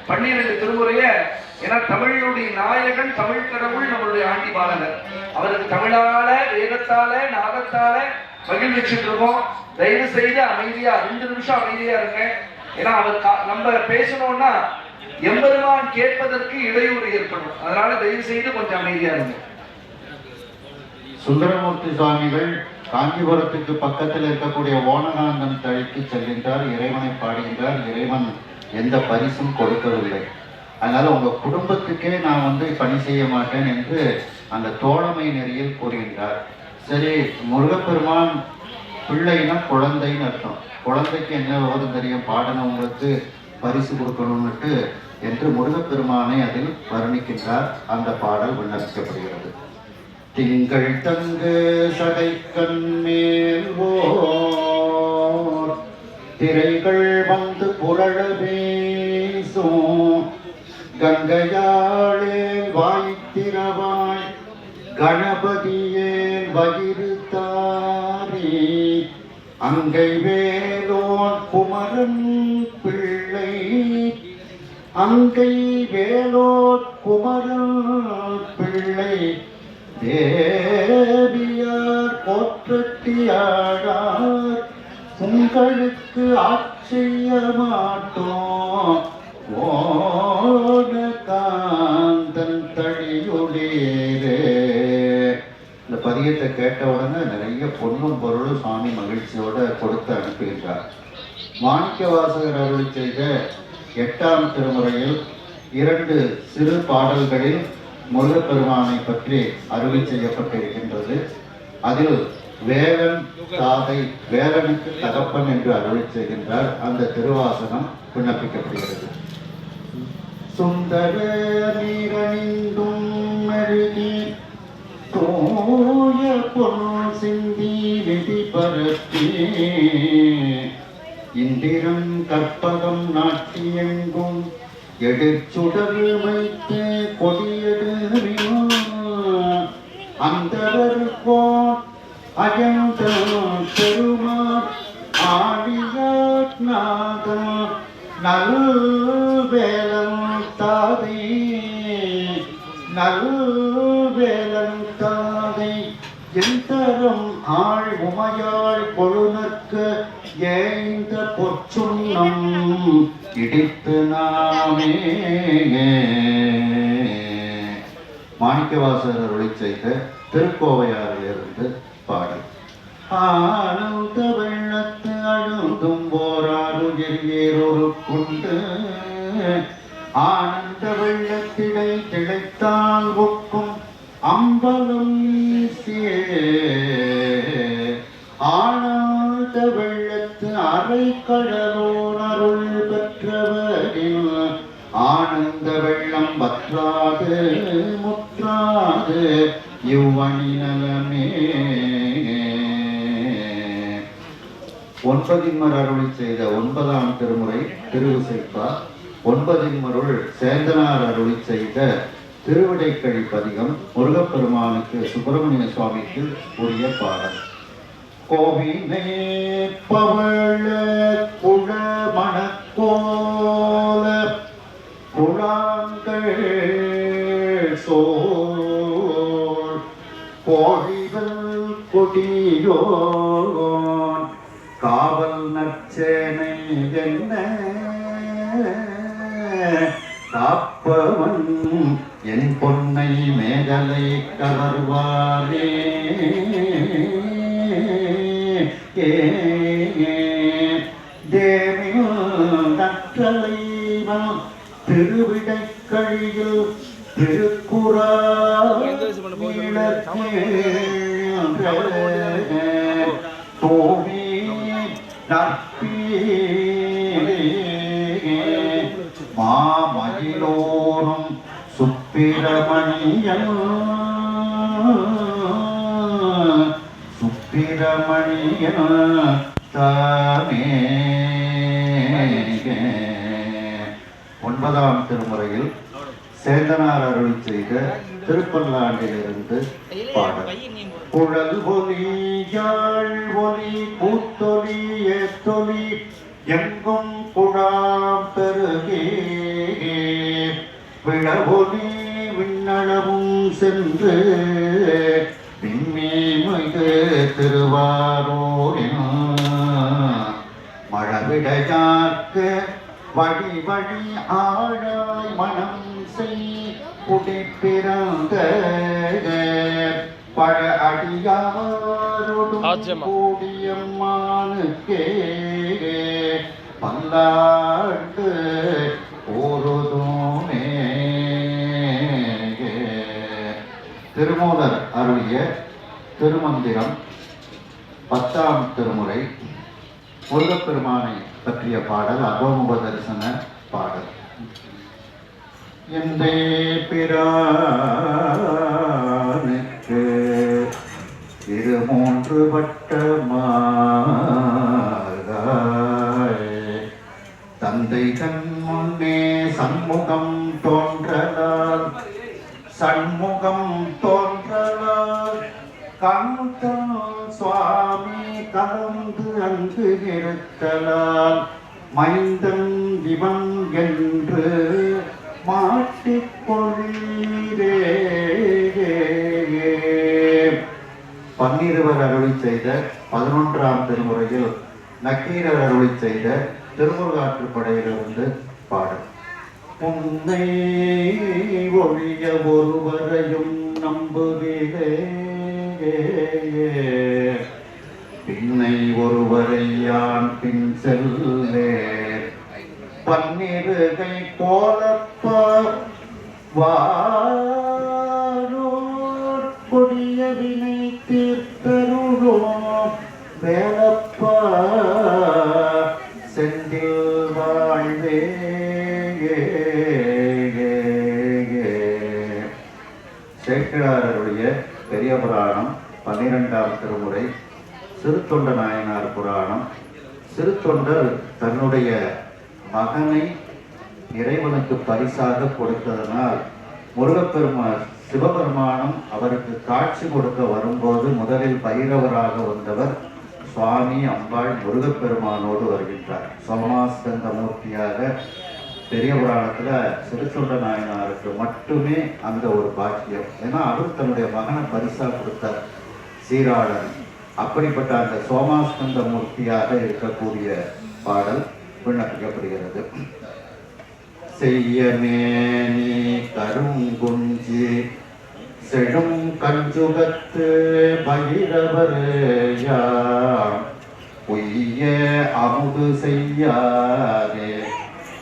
12 திருமுறைய. ஏன்னா தமிழுடைய நாயகன் தமிழ் கடவுள் நம்மளுடைய ஆண்டி பாலகர். அவருக்கு தமிழால வேதத்தால நாகத்தால மகிழ்ச்சிட்டு இருக்கோம். தயவு செய்து அமைதியா 2 நிமிஷம் அமைதியா இருங்க. ஏன்னா அவர் நம்ம பேசணும்னா எம்பெருமான் கேட்பதற்கு இடையூறு ஏற்படும். அதனால தயவு செய்து கொஞ்சம் அமைதியா இருங்க. சுந்தரமூர்த்தி சுவாமிகள் காஞ்சிபுரத்துக்கு பக்கத்தில் இருக்கக்கூடிய ஓனகாந்தன் தழிக்கு செல்கின்றார். இறைவனை பாடுகின்றார். இறைவன் எந்த பரிசும் கொடுக்கவில்லை. அதனால உங்க குடும்பத்துக்கே நான் பணி செய்ய மாட்டேன் என்று அந்த தோழமை நெறியில் கூறுகின்றார். சரி, முருகப்பெருமான் பிள்ளைனா குழந்தைன்னு அர்த்தம். குழந்தைக்கு என்ன விவரம் தெரியும், பாடனவங்களுக்கு பரிசு கொடுக்கணும்னுட்டு என்று முருகப்பெருமானை அதில் வர்ணிக்கின்றார். அந்த பாடல் விண்ணப்பிக்கப்படுகிறது. திங்கள் தங்கு சடை கண்மேல் திரைகள் வந்து புரள பேசும் கங்கையாளே வாய்த்திரவாய் கணபதியே வகிருத்தாரி அங்கை வேலோன் குமரன் பிள்ளை அங்கை வேலோன் குமரன் பிள்ளை தேவியார் போற்றட்டியாழார் உங்களுக்கு ஆட்சிய மாட்டோம் ஓன காந்தன் தழியுளேரே. இந்த பதியத்தை கேட்ட உடனே நிறைய பொன்னும் பொருளும் சுவாமி மகிழ்ச்சியோட கொடுத்து அனுப்புகின்றார். மாணிக்க வாசகர் அருள் செய்த 8ஆம் திருமுறையில் 2 சிறு பாடல்களில் முருகப்பெருமானை பற்றி அருளி செய்யப்பட்டிருக்கின்றது. அதில் வேலன் தாதை வேலனுக்கு தகப்பன் என்று அருளி செய்கின்றார். அந்த திருவாசகம் விண்ணப்பிக்கப்படுகிறது. சுந்தர நீரணிந்தும் அருகி தூய பொருள் சிந்தி விதி பரப்பி இந்திரம் கற்பகம் நாட்டி எங்கும் எதிர்ச்சுடர் வைத்து கொடியெடுவினோ அந்தவருக்கோ அஜந்த பெருமா ஆடியாத்நாதம் நல்வேலம் தாதை நல்வேலம் தாதை எந்தரம் ஆள் உமையாள் கொழுனற்க ஏந்த பொற்சுண்ணம் இடித்து நாமே. மாணிக்கவாசகர் அருளி செய்த திருக்கோவையாரிலிருந்து பாடல். ஆனந்த வெள்ளத்து அழுந்தும் போராடுகிர் வேறொரு கொண்டு ஆனந்த வெள்ளத்திடை திளைத்தால் ஒக்கும் அம்பலம் ஆனந்த வெள்ளத்து அரை கடலோன் அருள் பெற்றவரின் ஆனந்த வெள்ளம் வற்றாது முற்றாது இவ்வணி நலமே. 9ன் அருளி செய்த 9ஆம் திருமுறை திருவிசைப்பா. 9ன் சேந்தனார் அருளி செய்த திருவிடைக்கழி பதிகம் முருகப்பெருமானுக்கு சுப்பிரமணிய சுவாமிக்கு உரிய பாடல். கோவினை பவள குழ மணக்கோல குழாங்கள் சோழ் கோழிகள் கொடியோன் காவல் நற்சேனை என்ன காப்பவன் என் பொன்னை மேகலை கவர்வாரே. தேவியும் நற்றலைவன் திருவிடைக்கழியில் திருக்குறா தோவி நற்பீரே மாமயிலோரும் சுப்பிரமணியன் சுப்பிரமணியன் தாமே. 9ஆம் திருமுறையில் சேந்தனார் அருளி செய்த திருப்பல்லாண்டிலிருந்து பாடல். குழல் ஒலி யாழ் ஒலி கூத்தொலி ஏத்தொலி எங்கும் குழாம் பெருகே விழவொலி விண்ணளவும் சென்று விண்மீமிகு திருவாரூரின் மழவிடையார்க்கு வழி வழி ஆழாய் மனம் செய் குடிப்பிறந்த பழ அடியாரோடும் கூடியம்மானுக்கே பல்லாண்டு கூறுதுமே. திருமூலர் அருளிய திருமந்திரம் 10ஆம் திருமுறை முருகப்பெருமானை பற்றிய பாடல் அகோமுக தரிசன பாடல். எந்தை பிரானுக்கு இருமூன்று வட்டமாய் தந்தை தன் முன்னே சண்முகம் தோன்றலால் கந்தன் சுவாமி கலந்து அங்கு இருத்தலால் மைந்தன் இவன் என்று மாட்டிக்கொள்ளீரே. பன்னிருவர் அருளி செய்த 11ஆம் திருமுறையில் நக்கீரர் அருளி செய்த திருமுருகாற்றுப்படையிலிருந்து பாடல். உன்னை ஒழிய ஒருவரையும் நம்புகிறே, பின்னை ஒருவரை யான் பின் செல்லே, பன்னிருகை போலப்ப வாரோர் கொடிய வினை தீர்த்தருளோம் வேலப்பா செந்தில் வாழ்வே. சேக்கிழாருடைய பெரிய புராணம் 12ஆம் திருமுறை சிறுத்தொண்ட நாயனார் புராணம். சிறுத்தொண்டர் தன்னுடைய மகனை இறைவனுக்கு பரிசாக கொடுத்ததனால் முருகப்பெருமான் சிவபெருமானும் அவருக்கு காட்சி கொடுக்க வரும்போது முதலில் பைரவராக வந்தவர் சுவாமி அம்பாள் முருகப்பெருமானோடு வருகின்றார். சோமாஸ்கந்த மூர்த்தியாக பெரிய புராணத்துல சிறுத்தொண்ட நாயனாருக்கு மட்டுமே அந்த ஒரு பாக்கியம். ஏன்னா அவர் தன்னுடைய மகனை பரிசா கொடுத்தார் சீராளன். அப்படிப்பட்ட அந்த சோமாஸ்கந்த மூர்த்தியாக இருக்கக்கூடிய பாடல் விண்ணப்பிக்கப்படுகிறது. செய்யமேனி கருங்குஞ்சி செழும் கஞ்சுகத்து பைரவரையாம் பொய்ய அமுது செய்யாதே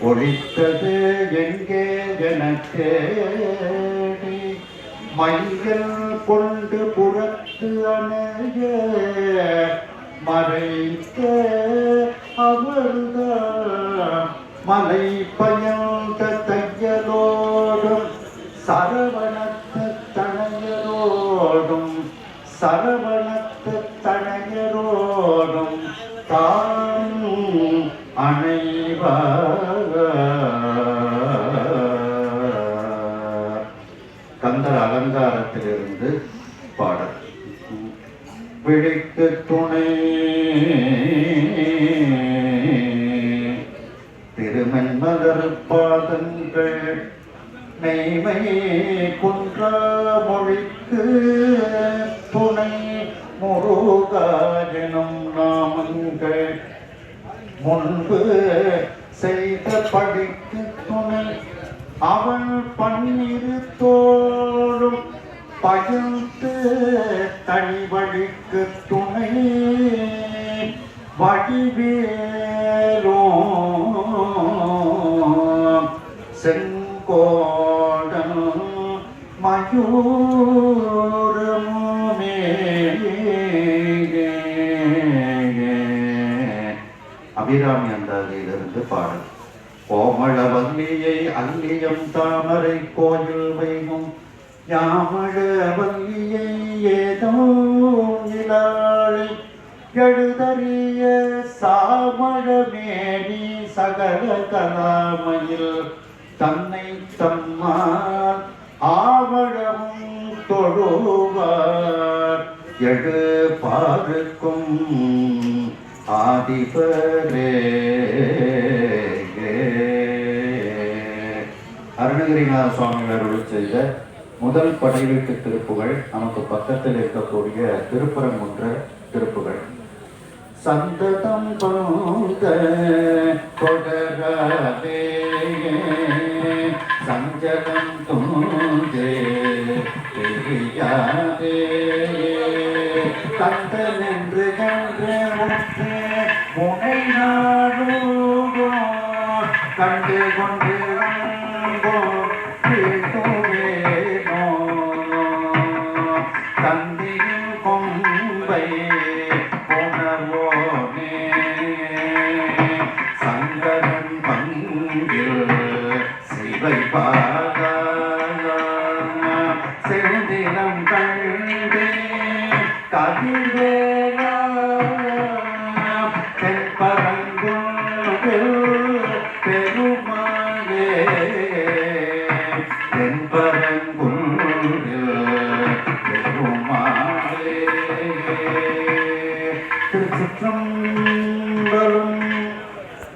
ஒழித்தது எங்கே எனக்கு மையல் கொண்டு புறத்து அணைய மறைத்த அவர்தான் மலை பயந்த தையலோடும் சரவணத்து தனையரோடும் தான் அணைவார். கந்தர் அலங்காரத்திலிருந்து பாடல். விழிக்கு துணை திருமென்மலர் பாதங்கள் நெய்மை குன்றா மொழிக்கு துணை முருகாஜனும் நாமங்கள் முன்பு செய்த படிக்கு துணை அவள் பன்னிரு தோளும் பகிர்ந்து தனி வழிக்கு துணை வடிவேலோ செங்கோடன் மயூரமுமே. அபிராமி அந்தாதியிலிருந்து பாடல். கோமள வல்லியை அல்லியம் தாமரை கோயில் வைகும் யாமழ வல்லியை ஏதோ இலாளை எழுதறிய சாமழமேனி சகல கலாமையில் தன்னை தம்மால் ஆவழமும் தொழுவார் எழு பாருக்கும் ஆதிபரே. அருணகிரிநாத சுவாமிகள் அருள் செய்த முதல் படைவீட்டு திருப்புகள் நமக்கு பக்கத்தில் இருக்கக்கூடிய திருப்பரங்குன்ற திருப்புகள். சந்ததம் பொந்த கொடராதே சஞ்சலம் தூஞ்சே தெரியாதே கந்தனென்று கன்று முனை நாடோ கண்டு கொண்டு தந்தியின் கொம்பை உணர்வோனே சங்கரன் பங்கில் சிவை பாதா செந்திலம் கண்டு கதிர்வேலா தென்பரங்குன்றில் பெருமாளே தென்பரங்குன்றில் பெருமாளே திருச்சிற்றம்பலம்.